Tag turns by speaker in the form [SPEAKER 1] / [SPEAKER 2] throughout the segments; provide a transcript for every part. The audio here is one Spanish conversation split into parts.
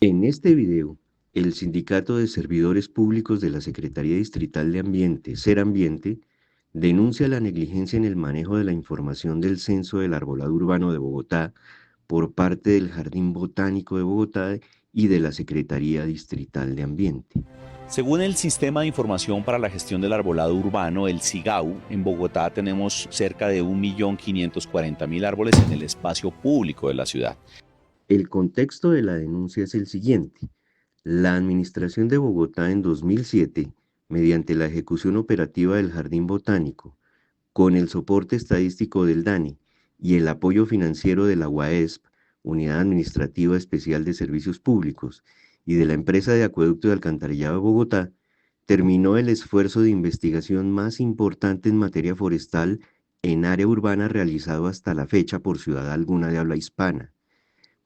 [SPEAKER 1] En este video, el Sindicato de Servidores Públicos de la Secretaría Distrital de Ambiente, Serambiente, denuncia la negligencia en el manejo de la información del Censo del Arbolado Urbano de Bogotá por parte del Jardín Botánico de Bogotá y de la Secretaría Distrital de Ambiente.
[SPEAKER 2] Según el Sistema de Información para la Gestión del Arbolado Urbano, el SIGAU, en Bogotá tenemos cerca de 1.540.000 árboles en el espacio público de la ciudad.
[SPEAKER 1] El contexto de la denuncia es el siguiente. La Administración de Bogotá en 2007, mediante la ejecución operativa del Jardín Botánico, con el soporte estadístico del DANE y el apoyo financiero de la UAESP, Unidad Administrativa Especial de Servicios Públicos, y de la empresa de acueducto y alcantarillado de Bogotá, terminó el esfuerzo de investigación más importante en materia forestal en área urbana realizado hasta la fecha por ciudad alguna de habla hispana,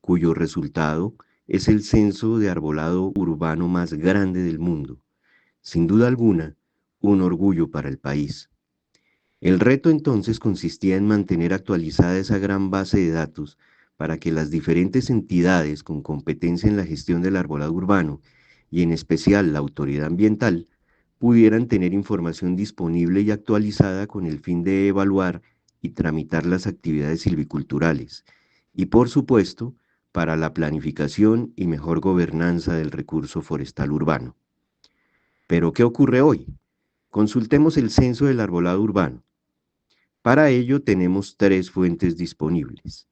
[SPEAKER 1] cuyo resultado es el censo de arbolado urbano más grande del mundo. Sin duda alguna, un orgullo para el país. El reto entonces consistía en mantener actualizada esa gran base de datos para que las diferentes entidades con competencia en la gestión del arbolado urbano, y en especial la autoridad ambiental, pudieran tener información disponible y actualizada con el fin de evaluar y tramitar las actividades silviculturales, y por supuesto, para la planificación y mejor gobernanza del recurso forestal urbano. Pero, ¿qué ocurre hoy? Consultemos el censo del arbolado urbano. Para ello tenemos tres fuentes disponibles.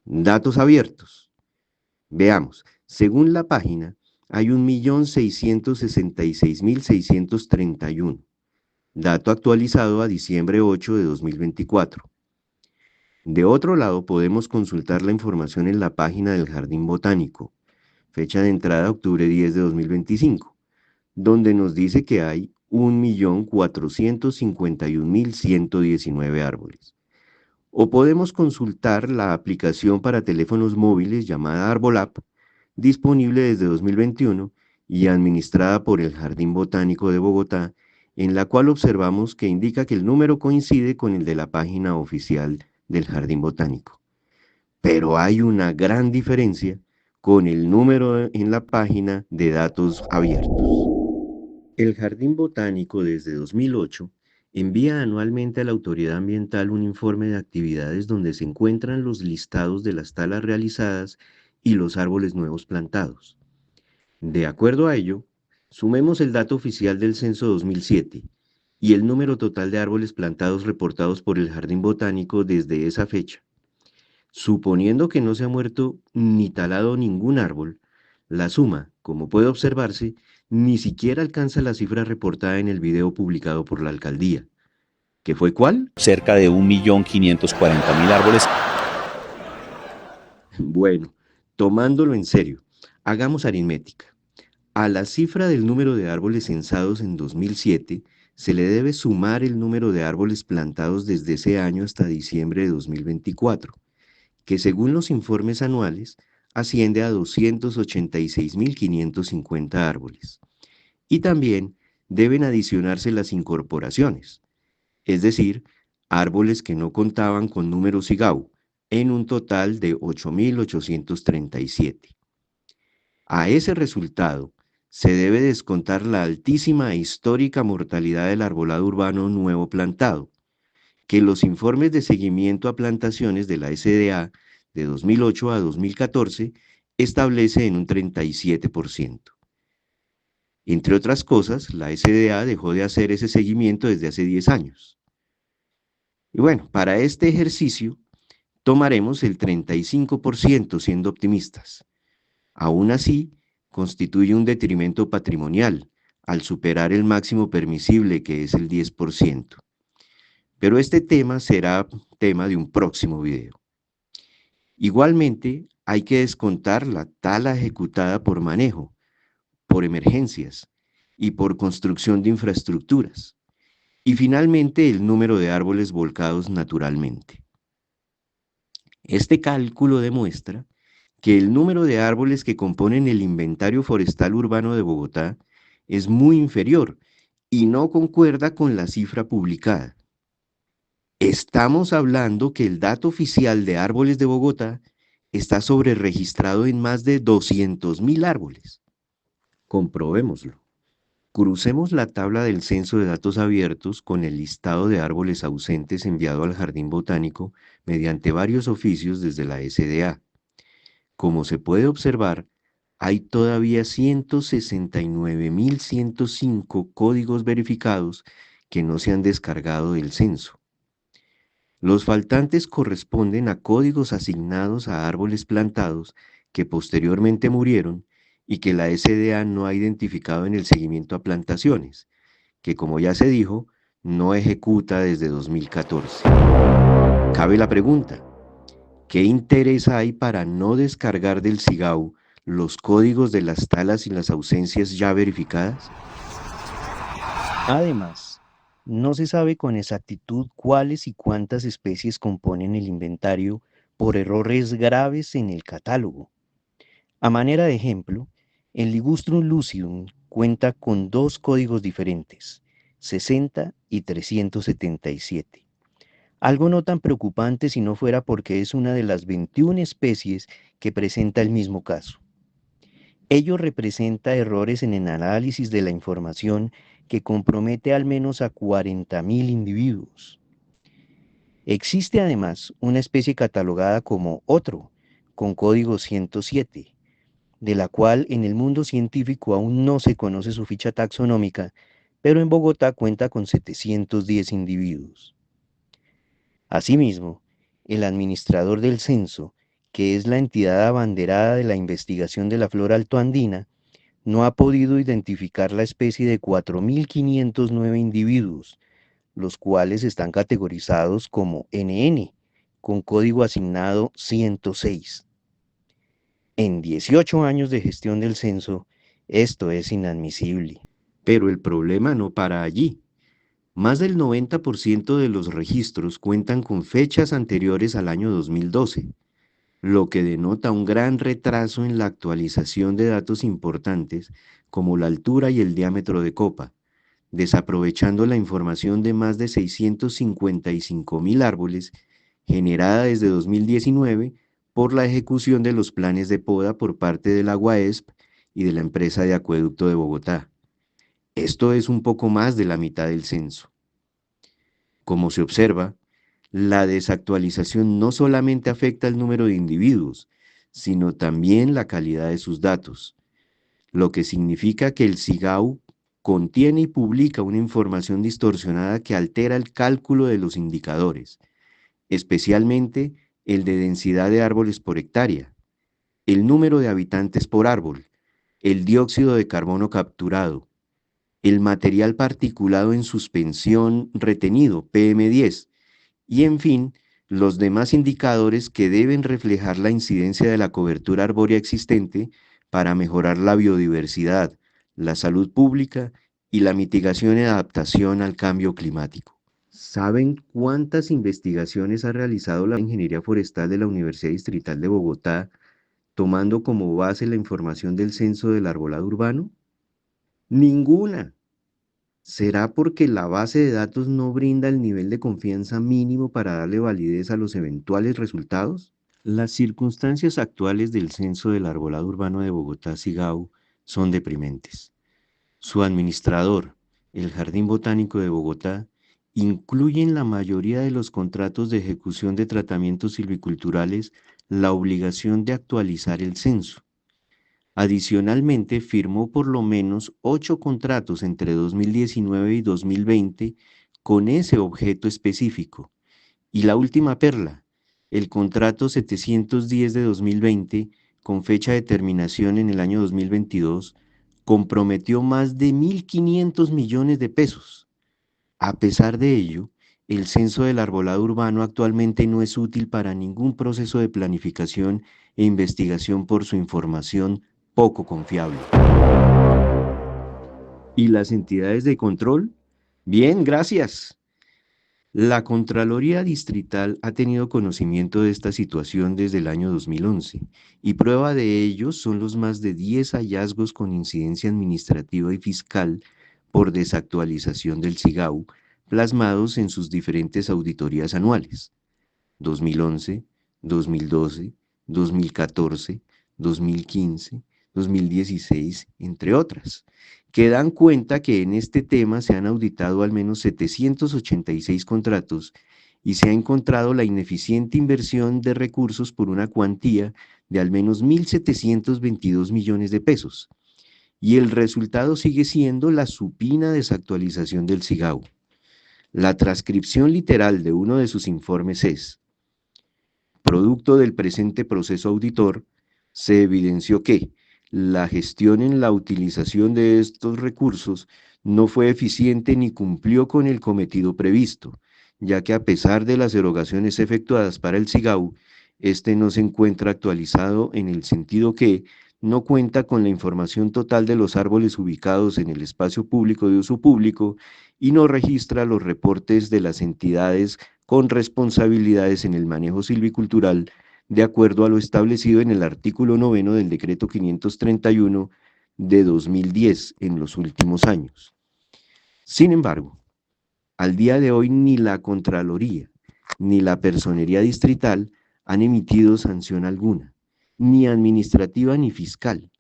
[SPEAKER 1] Datos abiertos. Veamos, según la página, hay 1.666.631, dato actualizado a diciembre 8 de 2024. De otro lado, podemos consultar la información en la página del Jardín Botánico, fecha de entrada octubre 10 de 2025, donde nos dice que hay 1.451.119 árboles. O podemos consultar la aplicación para teléfonos móviles llamada Arbolap, disponible desde 2021 y administrada por el Jardín Botánico de Bogotá, en la cual observamos que indica que el número coincide con el de la página oficial del Jardín Botánico. Pero hay una gran diferencia con el número en la página de datos abiertos. El Jardín Botánico desde 2008 envía anualmente a la Autoridad Ambiental un informe de actividades donde se encuentran los listados de las talas realizadas y los árboles nuevos plantados. De acuerdo a ello, sumemos el dato oficial del censo 2007 y el número total de árboles plantados reportados por el Jardín Botánico desde esa fecha. Suponiendo que no se ha muerto ni talado ningún árbol, la suma, como puede observarse, ni siquiera alcanza la cifra reportada en el video publicado por la alcaldía. ¿Qué fue cuál?
[SPEAKER 2] Cerca de 1.540.000 árboles.
[SPEAKER 1] Bueno, tomándolo en serio, hagamos aritmética. A la cifra del número de árboles censados en 2007 se le debe sumar el número de árboles plantados desde ese año hasta diciembre de 2024, que según los informes anuales asciende a 286.550 árboles. Y también deben adicionarse las incorporaciones, es decir, árboles que no contaban con número SIGAU, en un total de 8.837. A ese resultado se debe descontar la altísima e histórica mortalidad del arbolado urbano nuevo plantado, que los informes de seguimiento a plantaciones de la SDA de 2008 a 2014 establece en un 37%. Entre otras cosas, la SDA dejó de hacer ese seguimiento desde hace 10 años. Y bueno, para este ejercicio tomaremos el 35% siendo optimistas. Aún así, constituye un detrimento patrimonial al superar el máximo permisible, que es el 10%. Pero este tema será tema de un próximo video. Igualmente, hay que descontar la tala ejecutada por manejo, por emergencias y por construcción de infraestructuras. Y finalmente, el número de árboles volcados naturalmente. Este cálculo demuestra que el número de árboles que componen el inventario forestal urbano de Bogotá es muy inferior y no concuerda con la cifra publicada. Estamos hablando que el dato oficial de árboles de Bogotá está sobreregistrado en más de 200.000 árboles. Comprobémoslo. Crucemos la tabla del Censo de Datos Abiertos con el listado de árboles ausentes enviado al Jardín Botánico mediante varios oficios desde la SDA. Como se puede observar, hay todavía 169.105 códigos verificados que no se han descargado del censo. Los faltantes corresponden a códigos asignados a árboles plantados que posteriormente murieron y que la SDA no ha identificado en el seguimiento a plantaciones, que como ya se dijo, no ejecuta desde 2014. Cabe la pregunta, ¿qué interés hay para no descargar del SIGAU los códigos de las talas y las ausencias ya verificadas?
[SPEAKER 3] Además, no se sabe con exactitud cuáles y cuántas especies componen el inventario por errores graves en el catálogo. A manera de ejemplo, el Ligustrum lucidum cuenta con dos códigos diferentes, 60 y 377. Algo no tan preocupante si no fuera porque es una de las 21 especies que presenta el mismo caso. Ello representa errores en el análisis de la información que compromete al menos a 40.000 individuos. Existe además una especie catalogada como otro, con código 107, de la cual en el mundo científico aún no se conoce su ficha taxonómica, pero en Bogotá cuenta con 710 individuos. Asimismo, el administrador del censo, que es la entidad abanderada de la investigación de la flora altoandina, no ha podido identificar la especie de 4.509 individuos, los cuales están categorizados como NN, con código asignado 106. En 18 años de gestión del censo, esto es inadmisible.
[SPEAKER 1] Pero el problema no para allí. Más del 90% de los registros cuentan con fechas anteriores al año 2012, lo que denota un gran retraso en la actualización de datos importantes como la altura y el diámetro de copa, desaprovechando la información de más de 655.000 árboles generada desde 2019 por la ejecución de los planes de poda por parte del AguaESP y de la empresa de acueducto de Bogotá. Esto es un poco más de la mitad del censo. Como se observa, la desactualización no solamente afecta el número de individuos, sino también la calidad de sus datos, lo que significa que el SIGAU contiene y publica una información distorsionada que altera el cálculo de los indicadores, especialmente el de densidad de árboles por hectárea, el número de habitantes por árbol, el dióxido de carbono capturado, el material particulado en suspensión retenido, PM10, y en fin, los demás indicadores que deben reflejar la incidencia de la cobertura arbórea existente para mejorar la biodiversidad, la salud pública y la mitigación y adaptación al cambio climático. ¿Saben cuántas investigaciones ha realizado la Ingeniería Forestal de la Universidad Distrital de Bogotá, tomando como base la información del Censo del Arbolado Urbano? Ninguna. ¿Será porque la base de datos no brinda el nivel de confianza mínimo para darle validez a los eventuales resultados? Las circunstancias actuales del Censo del Arbolado Urbano de Bogotá, SIGAU, son deprimentes. Su administrador, el Jardín Botánico de Bogotá, incluye en la mayoría de los contratos de ejecución de tratamientos silviculturales la obligación de actualizar el censo. Adicionalmente, firmó por lo menos 8 contratos entre 2019 y 2020 con ese objeto específico. Y la última perla, el contrato 710 de 2020, con fecha de terminación en el año 2022, comprometió más de 1.500 millones de pesos. A pesar de ello, el censo del arbolado urbano actualmente no es útil para ningún proceso de planificación e investigación por su información poco confiable. ¿Y las entidades de control? Bien, gracias. La Contraloría Distrital ha tenido conocimiento de esta situación desde el año 2011 y prueba de ello son los más de 10 hallazgos con incidencia administrativa y fiscal por desactualización del SIGAU plasmados en sus diferentes auditorías anuales, 2011, 2012, 2014, 2015, 2016, entre otras, que dan cuenta que en este tema se han auditado al menos 786 contratos y se ha encontrado la ineficiente inversión de recursos por una cuantía de al menos 1.722 millones de pesos. Y el resultado sigue siendo la supina desactualización del SIGAU. La transcripción literal de uno de sus informes es: producto del presente proceso auditor, se evidenció que la gestión en la utilización de estos recursos no fue eficiente ni cumplió con el cometido previsto, ya que a pesar de las erogaciones efectuadas para el SIGAU, este no se encuentra actualizado en el sentido que no cuenta con la información total de los árboles ubicados en el espacio público de uso público y no registra los reportes de las entidades con responsabilidades en el manejo silvicultural, de acuerdo a lo establecido en el artículo 9 del Decreto 531 de 2010 en los últimos años. Sin embargo, al día de hoy ni la Contraloría ni la Personería Distrital han emitido sanción alguna, ni administrativa ni fiscal,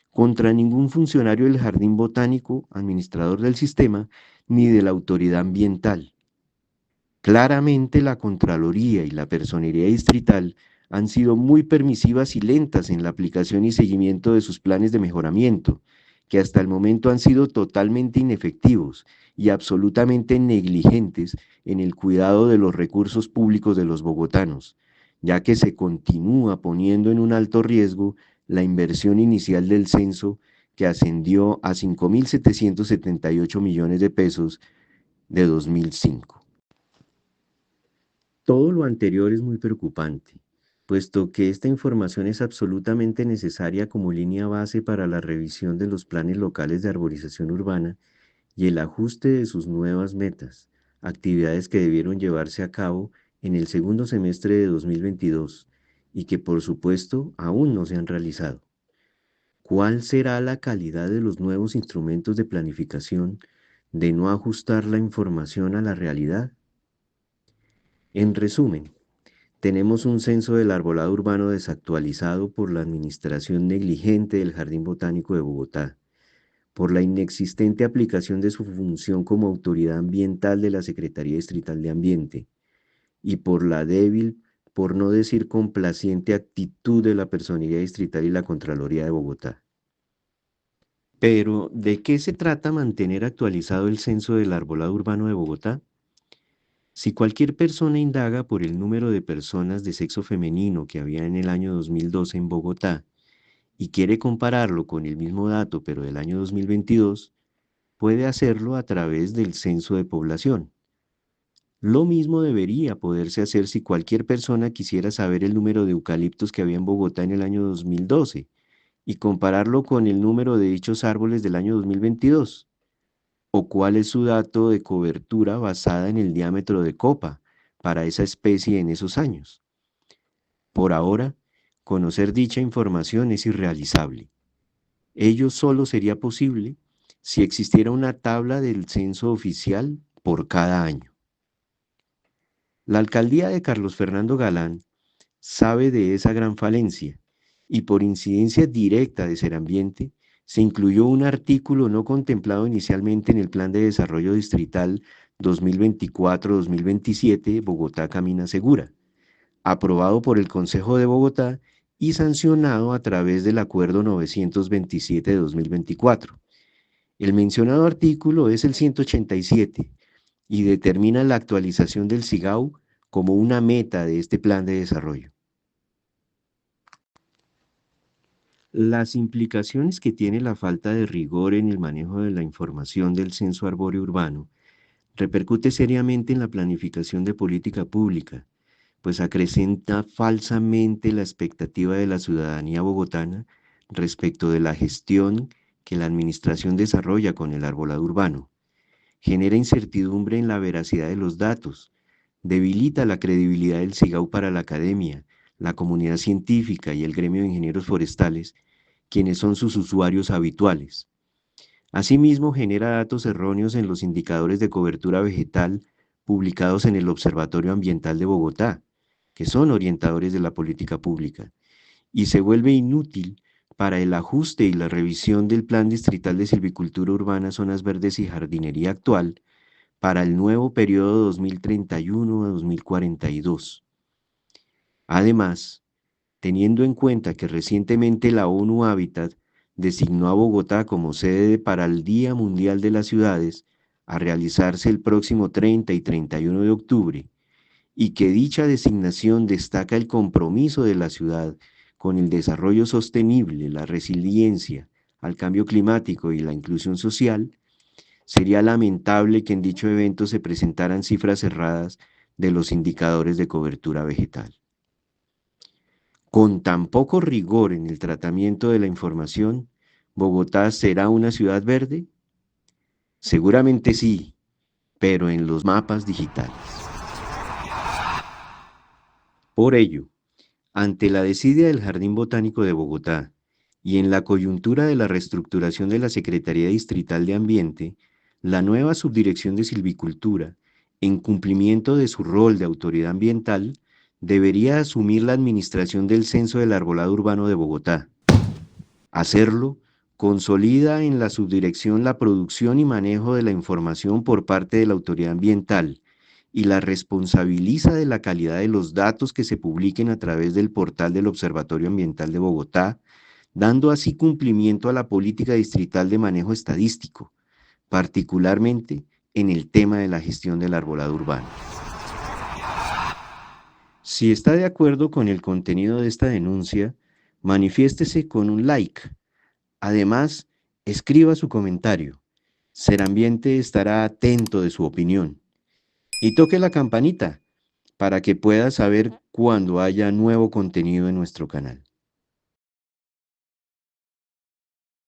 [SPEAKER 1] contra ningún funcionario del Jardín Botánico, administrador del sistema, ni de la autoridad ambiental. Claramente la Contraloría y la Personería Distrital han sido muy permisivas y lentas en la aplicación y seguimiento de sus planes de mejoramiento, que hasta el momento han sido totalmente inefectivos y absolutamente negligentes en el cuidado de los recursos públicos de los bogotanos, ya que se continúa poniendo en un alto riesgo la inversión inicial del censo, que ascendió a 5.778 millones de pesos de 2005. Todo lo anterior es muy preocupante, puesto que esta información es absolutamente necesaria como línea base para la revisión de los planes locales de arborización urbana y el ajuste de sus nuevas metas, actividades que debieron llevarse a cabo en el segundo semestre de 2022 y que por supuesto aún no se han realizado. ¿Cuál será la calidad de los nuevos instrumentos de planificación de no ajustar la información a la realidad? En resumen, tenemos un censo del arbolado urbano desactualizado por la administración negligente del Jardín Botánico de Bogotá, por la inexistente aplicación de su función como autoridad ambiental de la Secretaría Distrital de Ambiente, y por la débil, por no decir complaciente, actitud de la Personería Distrital y la Contraloría de Bogotá. Pero, ¿de qué se trata mantener actualizado el censo del arbolado urbano de Bogotá? Si cualquier persona indaga por el número de personas de sexo femenino que había en el año 2012 en Bogotá y quiere compararlo con el mismo dato pero del año 2022, puede hacerlo a través del censo de población. Lo mismo debería poderse hacer si cualquier persona quisiera saber el número de eucaliptos que había en Bogotá en el año 2012 y compararlo con el número de dichos árboles del año 2022. ¿O cuál es su dato de cobertura basada en el diámetro de copa para esa especie en esos años? Por ahora, conocer dicha información es irrealizable. Ello solo sería posible si existiera una tabla del censo oficial por cada año. La alcaldía de Carlos Fernando Galán sabe de esa gran falencia y por incidencia directa de Serambiente, se incluyó un artículo no contemplado inicialmente en el Plan de Desarrollo Distrital 2024-2027 Bogotá Camina Segura, aprobado por el Consejo de Bogotá y sancionado a través del Acuerdo 927 de 2024. El mencionado artículo es el 187 y determina la actualización del SIGAU como una meta de este plan de desarrollo. Las implicaciones que tiene la falta de rigor en el manejo de la información del censo arbóreo urbano repercute seriamente en la planificación de política pública, pues acrecenta falsamente la expectativa de la ciudadanía bogotana respecto de la gestión que la administración desarrolla con el arbolado urbano, genera incertidumbre en la veracidad de los datos, debilita la credibilidad del SIGAU para la academia, la comunidad científica y el gremio de ingenieros forestales, quienes son sus usuarios habituales. Asimismo, genera datos erróneos en los indicadores de cobertura vegetal publicados en el Observatorio Ambiental de Bogotá, que son orientadores de la política pública, y se vuelve inútil para el ajuste y la revisión del Plan Distrital de Silvicultura Urbana, Zonas Verdes y Jardinería actual para el nuevo periodo 2031 a 2042. Además, teniendo en cuenta que recientemente la ONU Habitat designó a Bogotá como sede para el Día Mundial de las Ciudades, a realizarse el próximo 30 y 31 de octubre, y que dicha designación destaca el compromiso de la ciudad con el desarrollo sostenible, la resiliencia al cambio climático y la inclusión social, sería lamentable que en dicho evento se presentaran cifras erradas de los indicadores de cobertura vegetal. Con tan poco rigor en el tratamiento de la información, ¿Bogotá será una ciudad verde? Seguramente sí, pero en los mapas digitales. Por ello, ante la desidia del Jardín Botánico de Bogotá y en la coyuntura de la reestructuración de la Secretaría Distrital de Ambiente, la nueva Subdirección de Silvicultura, en cumplimiento de su rol de autoridad ambiental, debería asumir la administración del Censo del Arbolado Urbano de Bogotá. Hacerlo consolida en la subdirección la producción y manejo de la información por parte de la autoridad ambiental y la responsabiliza de la calidad de los datos que se publiquen a través del portal del Observatorio Ambiental de Bogotá, dando así cumplimiento a la política distrital de manejo estadístico, particularmente en el tema de la gestión del arbolado urbano. Si está de acuerdo con el contenido de esta denuncia, manifiéstese con un like. Además, escriba su comentario. Serambiente estará atento de su opinión. Y toque la campanita para que pueda saber cuando haya nuevo contenido en nuestro canal.